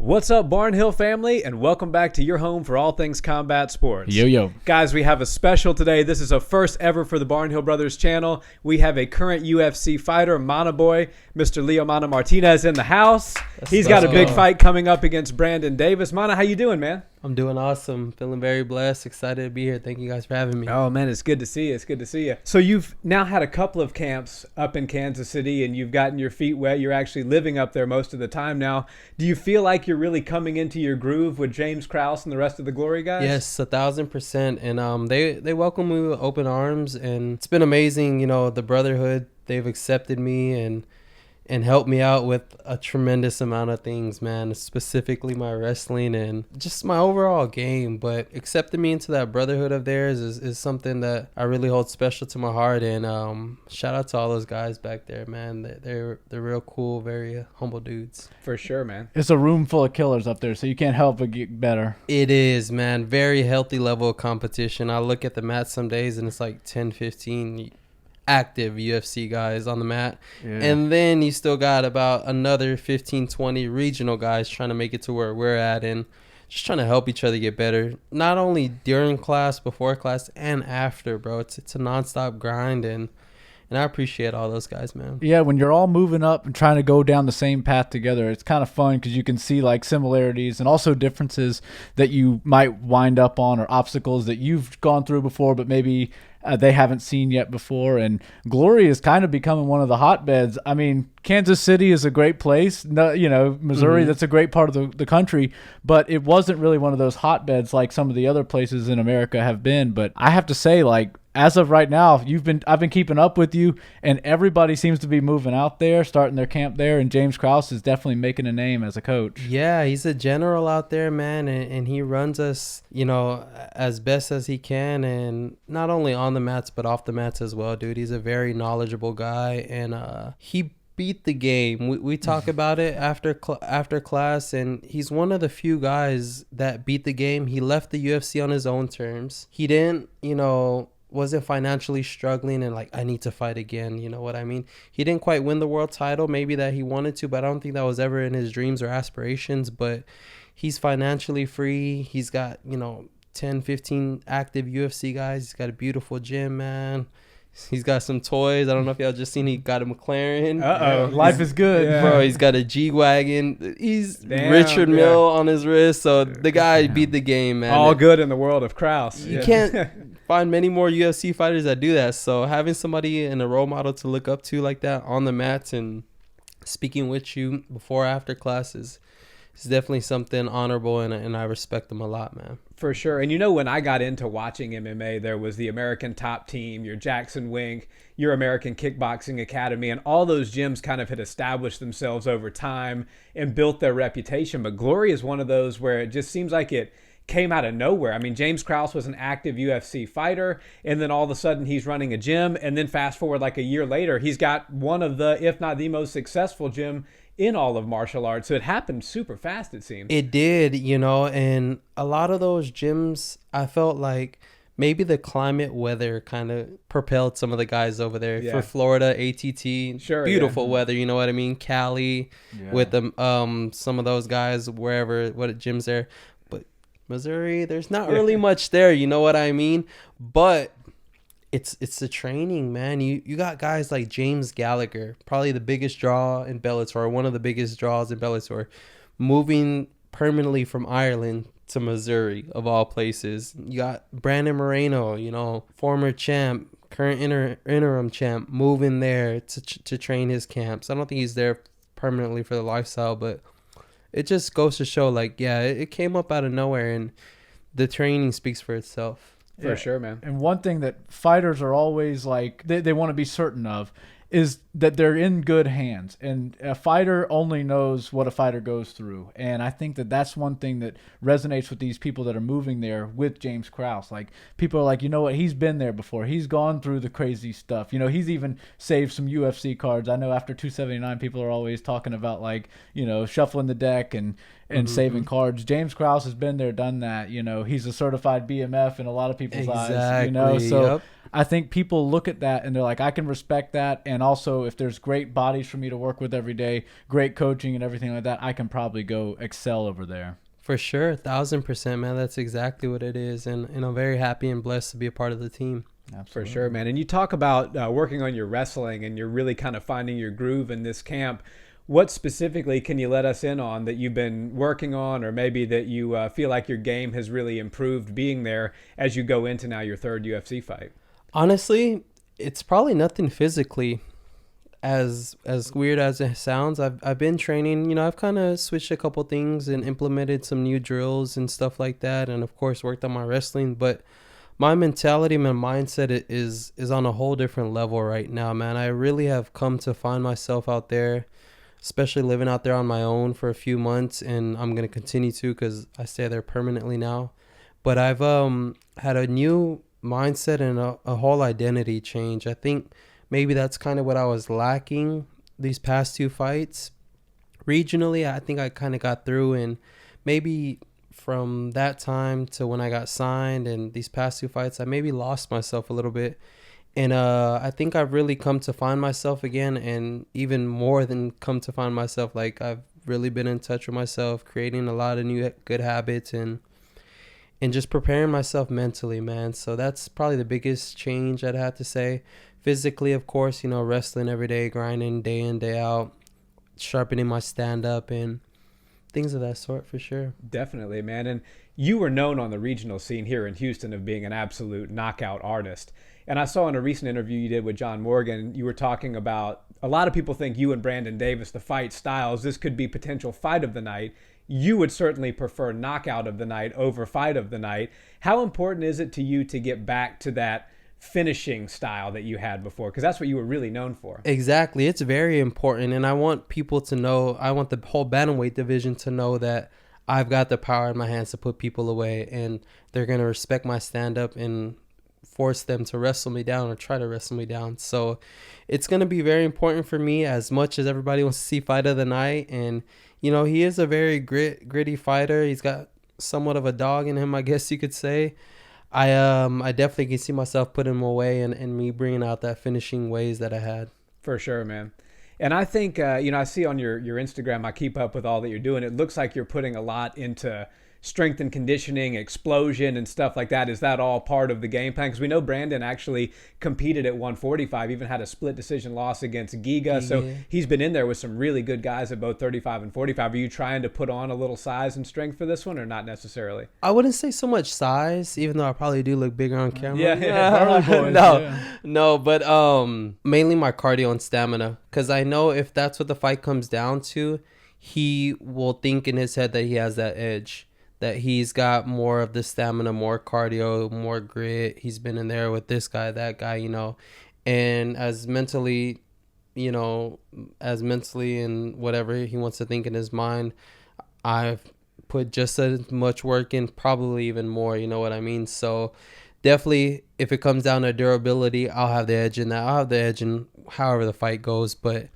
What's up, Barnhill family, and welcome back to your home for all things combat sports. Yo. Guys, we have a special today. This is a first ever for the Barnhill Brothers channel. We have a current UFC fighter, Manaboi, Mr. Leomana Martinez in the house. He's got a big fight coming up against Brandon Davis. Mana, how you doing, man? I'm doing awesome. Feeling very blessed. Excited to be here. Thank you guys for having me. Oh, man, it's good to see you. It's good to see you. So you've now had a couple of camps up in Kansas City, and you've gotten your feet wet. You're actually living up there most of the time now. Do you feel like you're really coming into your groove with James Krause and the rest of the Glory guys? Yes, 1,000%. And they welcome me with open arms, and it's been amazing. You know, the Brotherhood, they've accepted me and helped me out with a tremendous amount of things, man, specifically my wrestling and just my overall game. But accepting me into that Brotherhood of theirs is something that I really hold special to my heart. And shout out to all those guys back there, man. They're real cool, very humble dudes. For sure, man. It's a room full of killers up there, so you can't help but get better. It is, man. Very healthy level of competition. I look at the mat some days and it's like 10, 15 active UFC guys on the mat. Yeah. And then you still got about another 15, 20 regional guys trying to make it to where we're at and just trying to help each other get better. Not only during class, before class, and after, bro. It's a nonstop grind, and I appreciate all those guys, man. Yeah, when you're all moving up and trying to go down the same path together, it's kind of fun because you can see like similarities and also differences that you might wind up on or obstacles that you've gone through before, but maybe they haven't seen yet before. And Glory is kind of becoming one of the hotbeds. I mean, Kansas City is a great place. No, you know, Missouri, that's a great part of the country, but it wasn't really one of those hotbeds like some of the other places in America have been. But I have to say, like, as of right now, I've been keeping up with you, and everybody seems to be moving out there, starting their camp there, and James Krause is definitely making a name as a coach. Yeah, he's a general out there, man, and he runs us, you know, as best as he can, and not only on the mats but off the mats as well, dude. He's a very knowledgeable guy, and he beat the game. We talk about it after class, and he's one of the few guys that beat the game. He left the UFC on his own terms. He didn't, you know, wasn't financially struggling and like, I need to fight again, you know what I mean? He didn't quite win the world title, maybe that he wanted to, but I don't think that was ever in his dreams or aspirations. But he's financially free. He's got, you know, 10, 15 active UFC guys. He's got a beautiful gym, man. He's got some toys. I don't know if y'all just seen, he got a McLaren. Life is good. Yeah. Bro, he's got a G-Wagon. He's Richard Mille on his wrist. So the guy beat the game, man. All good in the world of Krause. You can't find many more UFC fighters that do that. So having somebody and a role model to look up to like that on the mats and speaking with you before or after classes is definitely something honorable, and I respect them a lot, man. For sure. And you know, when I got into watching MMA, there was the American Top Team, your Jackson Wink, your American Kickboxing Academy, and all those gyms kind of had established themselves over time and built their reputation. But Glory is one of those where it just seems like it came out of nowhere. I mean, James Krause was an active UFC fighter, and then all of a sudden he's running a gym, and then fast forward like a year later, he's got one of the, if not the most successful gym in all of martial arts. So it happened super fast, it seems. It did, you know, and a lot of those gyms, I felt like maybe the climate weather kind of propelled some of the guys over there. For Florida, ATT, sure, beautiful weather, you know what I mean? Cali, with the, some of those guys, wherever, what gyms there. But Missouri, there's not really much there, you know what I mean? But it's the training, man. You got guys like James Gallagher, probably the biggest draw in Bellator, one of the biggest draws in Bellator, moving permanently from Ireland to Missouri, of all places. You got Brandon Moreno, you know, former champ, current interim champ, moving there to train his camps. I don't think he's there permanently for the lifestyle, but it just goes to show, like, yeah, it came up out of nowhere, and the training speaks for itself. For sure, man. And one thing that fighters are always like, they want to be certain of is that they're in good hands. And a fighter only knows what a fighter goes through. And I think that that's one thing that resonates with these people that are moving there with James Krause. Like, people are like, you know what, he's been there before. He's gone through the crazy stuff. You know, he's even saved some UFC cards. I know after 279, people are always talking about, like, you know, shuffling the deck and saving cards. James Krause has been there, done that. You know, he's a certified BMF in a lot of people's eyes. You know, so I think people look at that and they're like, I can respect that. And also, if there's great bodies for me to work with every day, great coaching and everything like that, I can probably go excel over there. For sure, 1,000%, man. That's exactly what it is, and I'm very happy and blessed to be a part of the team. Absolutely. For sure, man. And you talk about working on your wrestling, and you're really kind of finding your groove in this camp. What specifically can you let us in on that you've been working on, or maybe that you feel like your game has really improved being there as you go into now your third UFC fight? Honestly, it's probably nothing physically. As weird as it sounds, I've been training. You know, I've kind of switched a couple things and implemented some new drills and stuff like that, and of course worked on my wrestling. But my mentality, my mindset is on a whole different level right now, man. I really have come to find myself out there, especially living out there on my own for a few months, and I'm gonna continue to because I stay there permanently now. But I've had a new mindset and a whole identity change. I think maybe that's kind of what I was lacking these past two fights. Regionally, I think I kind of got through, and maybe from that time to when I got signed and these past two fights, I maybe lost myself a little bit. And I think I've really come to find myself again, and even more than come to find myself. Like, I've really been in touch with myself, creating a lot of new good habits and just preparing myself mentally, man. So that's probably the biggest change I'd have to say. Physically, of course, you know, wrestling every day, grinding day in, day out, sharpening my stand-up and things of that sort, for sure. Definitely, man. And you were known on the regional scene here in Houston of being an absolute knockout artist. And I saw in a recent interview you did with John Morgan, you were talking about a lot of people think you and Brandon Davis, the fight styles, this could be potential fight of the night. You would certainly prefer knockout of the night over fight of the night. How important is it to you to get back to that finishing style that you had before? Because that's what you were really known for. Exactly. It's very important. And I want people to know, I want the whole Bantamweight division to know that I've got the power in my hands to put people away. And they're going to respect my stand-up and force them to wrestle me down or try to wrestle me down. So it's going to be very important for me, as much as everybody wants to see fight of the night. And you know, he is a very gritty fighter. He's got somewhat of a dog in him, I guess you could say. I definitely can see myself putting him away and me bringing out that finishing ways that I had. For sure, man. And I think, you know, I see on your Instagram, I keep up with all that you're doing. It looks like you're putting a lot into strength and conditioning, explosion and stuff like that. Is that all part of the game plan? Because we know Brandon actually competed at 145, even had a split decision loss against Giga. So he's been in there with some really good guys at both 35 and 45. Are you trying to put on a little size and strength for this one, or not necessarily? I wouldn't say so much size, even though I probably do look bigger on camera. Yeah. No, but mainly my cardio and stamina. Because I know if that's what the fight comes down to, he will think in his head that he has that edge, that he's got more of the stamina, more cardio, more grit. He's been in there with this guy, that guy, you know. And as mentally and whatever he wants to think in his mind, I've put just as much work in, probably even more, you know what I mean? So definitely, if it comes down to durability, I'll have the edge in that. I'll have the edge in however the fight goes, but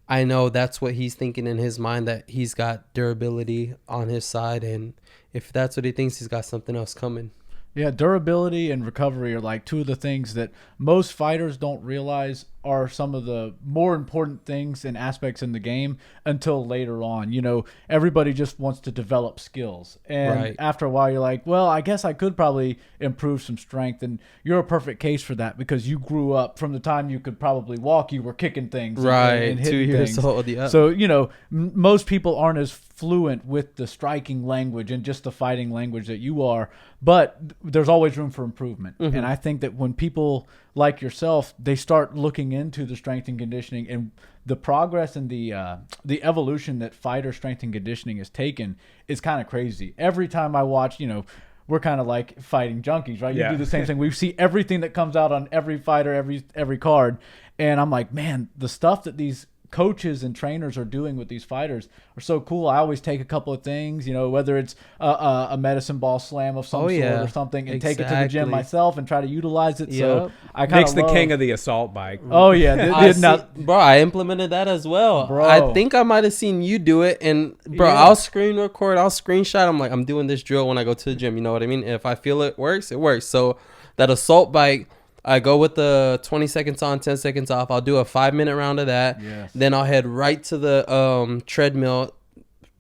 I know that's what he's thinking in his mind, that he's got durability on his side, and if that's what he thinks, he's got something else coming. Yeah, durability and recovery are like two of the things that most fighters don't realize are some of the more important things and aspects in the game until later on. You know, everybody just wants to develop skills. And after a while, you're like, well, I guess I could probably improve some strength. And you're a perfect case for that, because you grew up from the time you could probably walk, you were kicking things. And hitting 2 years things. old, yeah. So, you know, most people aren't as fluent with the striking language and just the fighting language that you are. But there's always room for improvement. Mm-hmm. And I think that when people like yourself, they start looking into the strength and conditioning, and the progress and the evolution that fighter strength and conditioning has taken is kind of crazy. Every time I watch, you know, we're kind of like fighting junkies, right? You do the same thing. We see everything that comes out on every fighter, every card. And I'm like, man, the stuff that these coaches and trainers are doing with these fighters are so cool. I always take a couple of things, you know, whether it's a medicine ball slam of some sort or something, and take it to the gym myself and try to utilize it. So I kind of makes the king of the assault bike. Oh yeah, bro, I implemented that as well. Bro, I think I might have seen you do it, and bro, I'll screen record, I'll screenshot. I'm like, I'm doing this drill when I go to the gym. You know what I mean? And if I feel it works, it works. So that assault bike, I go with the 20 seconds on, 10 seconds off. I'll do a 5-minute round of that. Yes. Then I'll head right to the treadmill,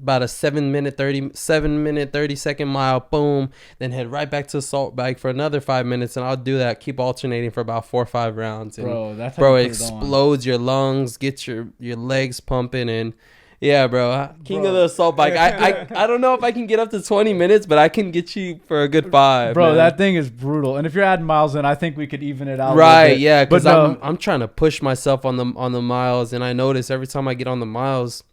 about a 7-minute 30-second mile, boom. Then head right back to the salt bike for another 5 minutes, and I'll do that. Keep alternating for about 4 or 5 rounds. And Bro, that's how bro, you it put it on. explodes your lungs, gets your legs pumping, and yeah, bro, king of the assault bike. I don't know if I can get up to 20 minutes, but I can get you for a good 5. Bro, man. that thing is brutal. And if you're adding miles in, I think we could even it out. Right, a little bit. yeah, because But I'm trying to push myself on the miles, and I notice every time I get on the miles,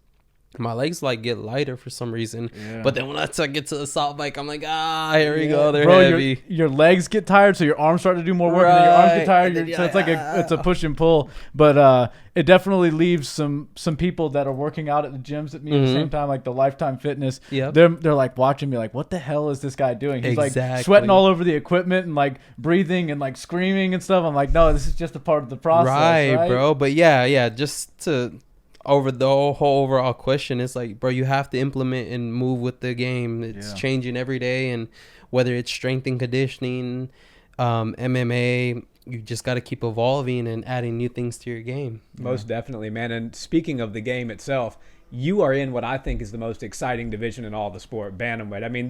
my legs like get lighter for some reason. Yeah. But then when I get to the assault bike, I'm like, here we go, they're bro, heavy. your legs get tired, so your arms start to do more work, and then your arms get tired. So it's like it's a push and pull. But it definitely leaves some people that are working out at the gyms at me at the same time, like the Lifetime Fitness. Yep. They're like watching me, like, what the hell is this guy doing? He's like sweating all over the equipment and like breathing and like screaming and stuff. I'm like, no, this is just a part of the process, right? Bro. But yeah, just to over the whole overall question, it's like, bro, you have to implement and move with the game. It's changing every day, and whether it's strength and conditioning, MMA, you just got to keep evolving and adding new things to your game. Most definitely, man. And speaking of the game itself, you are in what I think is the most exciting division in all the sport, bantamweight. I mean,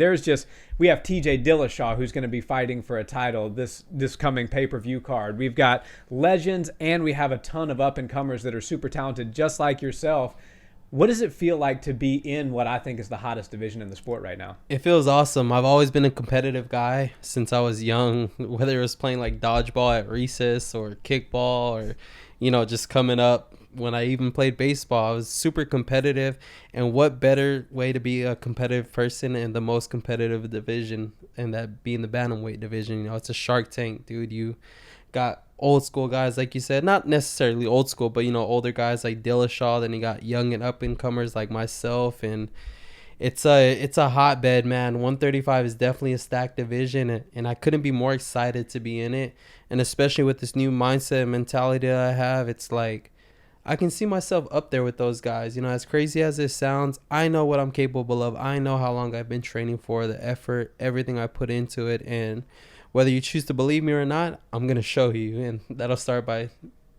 we have TJ Dillashaw, who's going to be fighting for a title this coming pay-per-view card. We've got legends, and we have a ton of up-and-comers that are super talented, just like yourself. What does it feel like to be in what I think is the hottest division in the sport right now? It feels awesome. I've always been a competitive guy since I was young, whether it was playing like dodgeball at recess or kickball or, just coming up. When I even played baseball, I was super competitive. And what better way to be a competitive person in the most competitive division, and that being the bantamweight division? It's a Shark Tank, dude. You got old school guys, like you said, not necessarily old school, but older guys like Dillashaw. Then you got young and up and comers like myself, and it's a hotbed, man. 135 is definitely a stacked division, and I couldn't be more excited to be in it. And especially with this new mindset and mentality that I have, it's like I can see myself up there with those guys. As crazy as it sounds, I know what I'm capable of. I know how long I've been training for, the effort, everything I put into it. And whether you choose to believe me or not, I'm going to show you. And that'll start by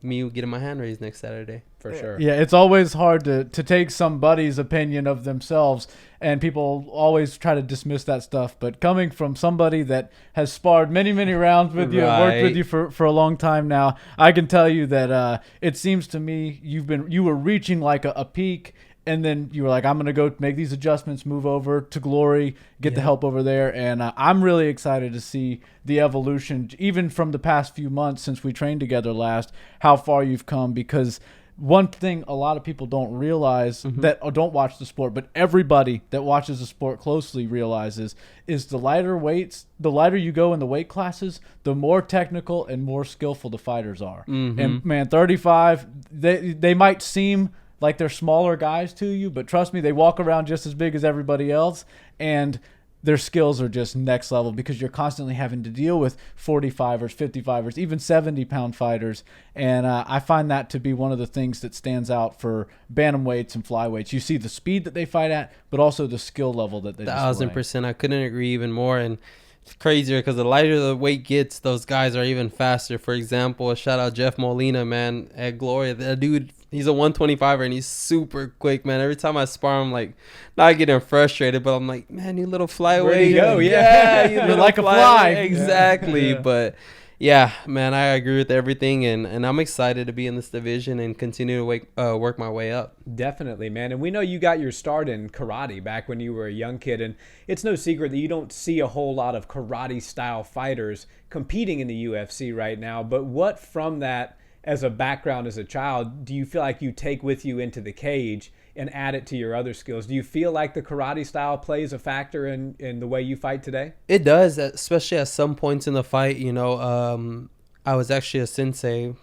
me getting my hand raised next Saturday. For sure. Yeah, it's always hard to take somebody's opinion of themselves, and people always try to dismiss that stuff. But coming from somebody that has sparred many, many rounds with you and worked with you for a long time now, I can tell you that it seems to me you were reaching like a peak, and then you were like, I'm going to go make these adjustments, move over to Glory, get the help over there. And I'm really excited to see the evolution, even from the past few months since we trained together last, how far you've come. Because one thing a lot of people don't realize that don't watch the sport, but everybody that watches the sport closely realizes, is the lighter weights, the lighter you go in the weight classes, the more technical and more skillful the fighters are. And man, 35, they might seem like they're smaller guys to you, but trust me, they walk around just as big as everybody else, and their skills are just next level because you're constantly having to deal with 45ers, 55ers, even 70-pound fighters. And I find that to be one of the things that stands out for bantamweights and flyweights. You see the speed that they fight at, but also the skill level that they display. 1,000%. I couldn't agree even more. And it's crazier because the lighter the weight gets, those guys are even faster. For example, shout out Jeff Molina, man, at Glory. That dude, he's a 125er, and he's super quick, man. Every time I spar him, like, not getting frustrated, but I'm like, man, you little flyweight. Where'd he go? Yeah, you're like a fly. Exactly. Yeah. But yeah, man, I agree with everything, and I'm excited to be in this division and continue to work my way up. Definitely, man. And we know you got your start in karate back when you were a young kid, and it's no secret that you don't see a whole lot of karate-style fighters competing in the UFC right now. But what from that, as a background as a child, do you feel like you take with you into the cage and add it to your other skills? Do you feel like the karate style plays a factor in the way you fight today? It does, especially at some points in the fight. I was actually a sensei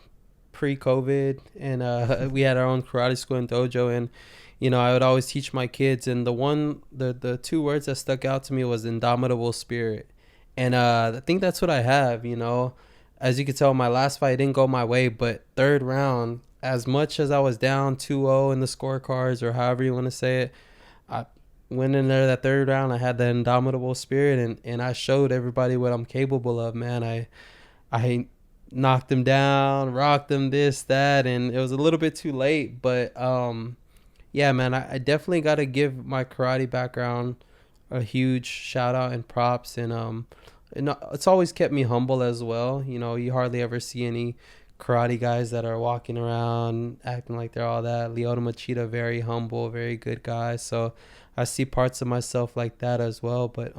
pre-COVID, and we had our own karate school and dojo, and I would always teach my kids, and the two words that stuck out to me was indomitable spirit. And I think that's what I have. As you can tell, my last fight didn't go my way, but third round, as much as I was down 2-0 in the scorecards, or however you want to say it, I went in there that third round. I had that indomitable spirit, and I showed everybody what I'm capable of, man. I knocked him down, rocked him, this, that, and it was a little bit too late. But yeah, man, I definitely got to give my karate background a huge shout out and props. And it's always kept me humble as well. You know, you hardly ever see any karate guys that are walking around acting like they're all that. Leomana Martinez, very humble, very good guy. So I see parts of myself like that as well. But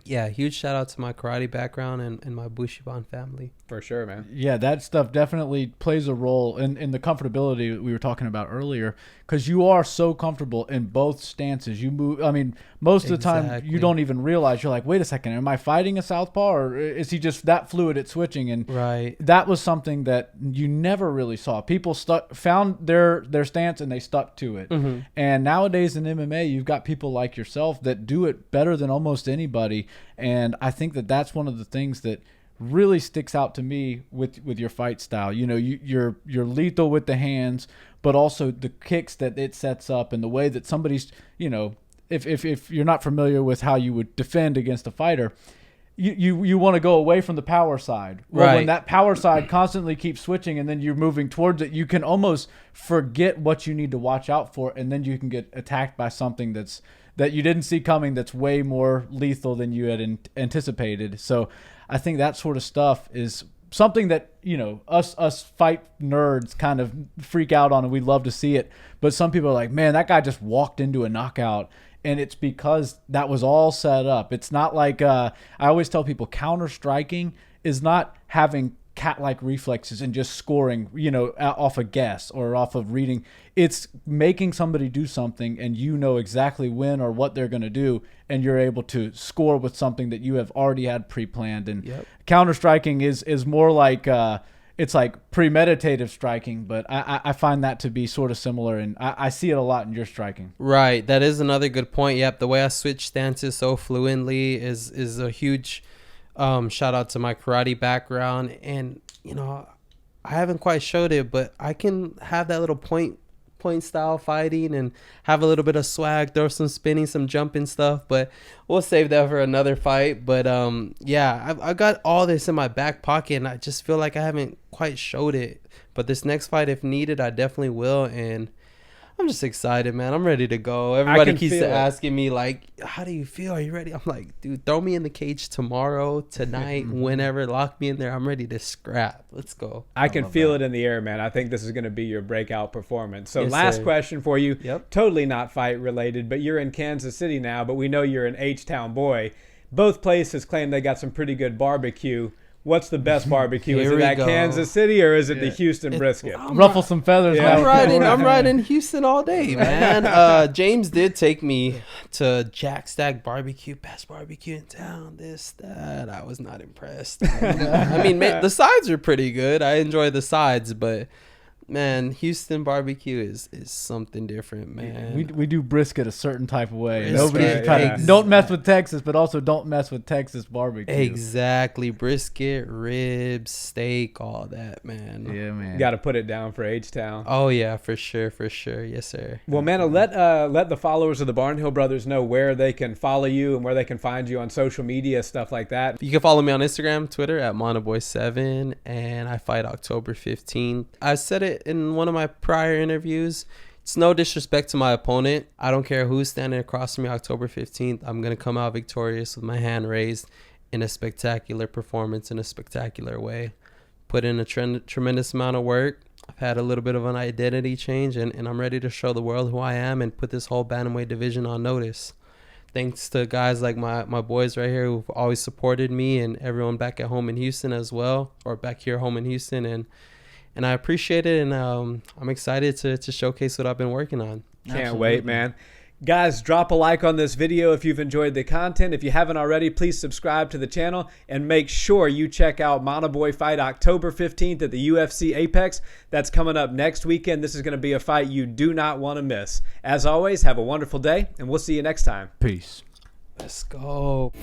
yeah, huge shout out to my karate background and my Bushiban family. For sure, man. Yeah, that stuff definitely plays a role in the comfortability we were talking about earlier, because you are so comfortable in both stances. You move, I mean, most of the time you don't even realize. You're like, wait a second, am I fighting a southpaw, or is he just that fluid at switching? And right, that was something that you never really saw. People found their stance and they stuck to it. Mm-hmm. And nowadays in MMA, you've got people like yourself that do it better than almost anybody. And I think that that's one of the things that really sticks out to me with your fight style. You know, you're lethal with the hands, but also the kicks that it sets up and the way that somebody's, you know, if you're not familiar with how you would defend against a fighter, you want to go away from the power side. Well, right. When that power side constantly keeps switching and then you're moving towards it, you can almost forget what you need to watch out for, and then you can get attacked by something that you didn't see coming, that's way more lethal than you had anticipated. So I think that sort of stuff is something that, you know, us fight nerds kind of freak out on, and we love to see it. But some people are like, man, that guy just walked into a knockout. And it's because that was all set up. It's not like I always tell people, counter striking is not having cat-like reflexes and just scoring, you know, off a guess or off of reading. It's making somebody do something and you know exactly when or what they're going to do, and you're able to score with something that you have already had pre-planned. And counter striking is more like it's like premeditative striking, but I find that to be sort of similar, and I see it a lot in your striking. Right, that is another good point. Yep, the way I switch stances so fluently is a huge shout out to my karate background. And you know, I haven't quite showed it, but I can have that little point style fighting and have a little bit of swag, throw some spinning, some jumping stuff, but we'll save that for another fight. But yeah, I got all this in my back pocket, and I just feel like I haven't quite showed it. But this next fight, if needed, I definitely will. And I'm just excited, man. I'm ready to go. Everybody keeps asking me, like, how do you feel? Are you ready? I'm like, dude, throw me in the cage tomorrow, tonight, whenever. Lock me in there. I'm ready to scrap. Let's go. I can feel it in the air, man. I think this is going to be your breakout performance. So last question for you. Yep. Totally not fight related, but you're in Kansas City now, but we know you're an H-Town boy. Both places claim they got some pretty good barbecue. What's the best barbecue? Is it at Kansas City or is it the Houston brisket? Ruffle some feathers. Yeah. I'm riding Houston all day, man. James did take me to Jack Stack Barbecue, best barbecue in town. This, that. I was not impressed. I mean, the sides are pretty good. I enjoy the sides, but man, Houston barbecue is something different, man. We do brisket a certain type of way. Brisket, Nobody don't mess with Texas, but also don't mess with Texas barbecue. Exactly, brisket, ribs, steak, all that, man. Yeah, man. Got to put it down for H-Town. Oh yeah, for sure, yes sir. Well, man, let the followers of the Barnhill Brothers know where they can follow you and where they can find you on social media, stuff like that. You can follow me on Instagram, Twitter at Manaboi7, and I fight October 15th. I said it in one of my prior interviews. It's no disrespect to my opponent. I don't care who's standing across from me October 15th. I'm going to come out victorious with my hand raised in a spectacular performance in a spectacular way. Put in a tremendous amount of work. I've had a little bit of an identity change, and I'm ready to show the world who I am and put this whole Bantamweight division on notice. Thanks to guys like my boys right here who've always supported me, and everyone back at home in Houston as well, or back here home in Houston. And I appreciate it, and I'm excited to showcase what I've been working on. Can't wait, man. Guys, drop a like on this video if you've enjoyed the content. If you haven't already, please subscribe to the channel, and make sure you check out Manaboi fight October 15th at the UFC Apex. That's coming up next weekend. This is going to be a fight you do not want to miss. As always, have a wonderful day, and we'll see you next time. Peace. Let's go.